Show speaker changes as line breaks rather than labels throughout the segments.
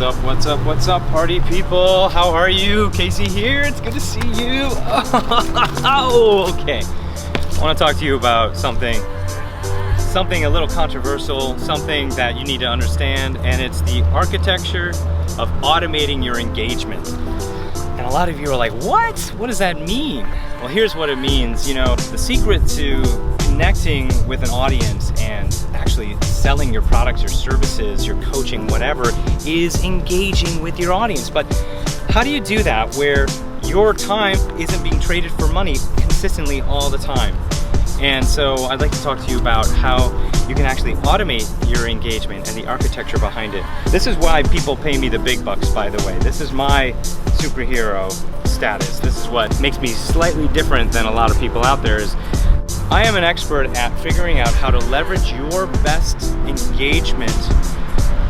What's up, party people? How are you? Casey here. It's good to see you. Oh, okay. I want to talk to you about something a little controversial, something that you need to understand, and it's the architecture of automating your engagement. And a lot of you are like, what? What does that mean? Well, here's what it means. You know, the secret to connecting with an audience and actually selling your products, your services, your coaching, whatever, is engaging with your audience. But how do you do that where your time isn't being traded for money consistently all the time? And so I'd like to talk to you about how you can actually automate your engagement and the architecture behind it. This is why people pay me the big bucks, by the way. This is my superhero status. This is what makes me slightly different than a lot of people out there. Is I am an expert at figuring out how to leverage your best engagement,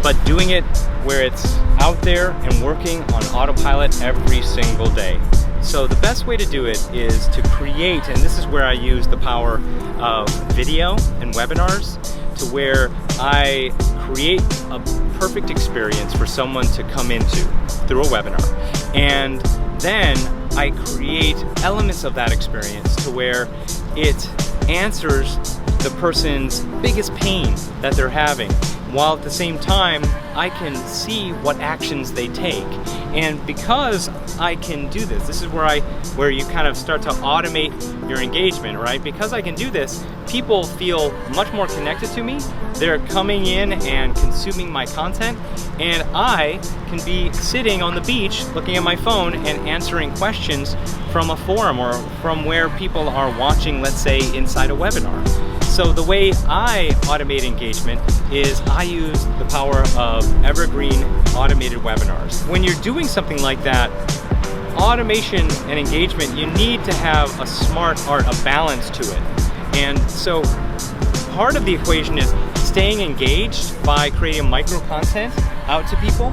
but doing it where it's out there and working on autopilot every single day. So the best way to do it is to create, and this is where I use the power of video and webinars, to where I create a perfect experience for someone to come into through a webinar. And then I create elements of that experience to where it answers the person's biggest pain that they're having, while at the same time I can see what actions they take. And because I can do this, this is where you kind of start to automate your engagement, right? Because I can do this, people feel much more connected to me. They're coming in and consuming my content, and I can be sitting on the beach looking at my phone and answering questions from a forum or from where people are watching, let's say, inside a webinar. So the way I automate engagement is I use the power of evergreen automated webinars. When you're doing something like that, automation and engagement, you need to have a smart art, a balance to it. And so part of the equation is staying engaged by creating micro content out to people.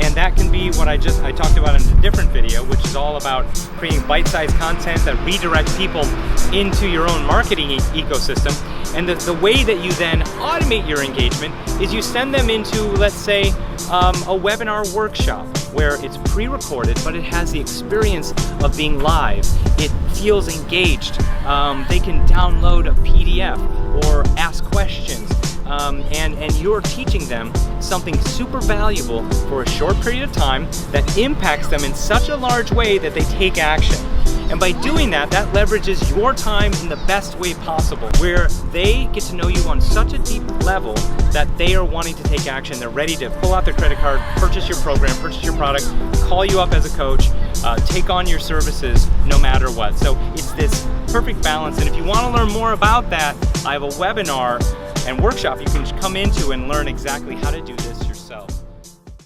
And that can be what I talked about in a different video, which is all about creating bite-sized content that redirect people into your own marketing ecosystem. And the way that you then automate your engagement is you send them into, let's say, a webinar workshop where it's pre-recorded, but it has the experience of being live. It feels engaged. They can download a PDF or ask questions. And you're teaching them something super valuable for a short period of time that impacts them in such a large way that they take action. And by doing that, that leverages your time in the best way possible, where they get to know you on such a deep level that they are wanting to take action. They're ready to pull out their credit card, purchase your program, purchase your product, call you up as a coach, take on your services no matter what. So it's this perfect balance. And if you want to learn more about that, I have a webinar and workshop you can come into and learn exactly how to do this.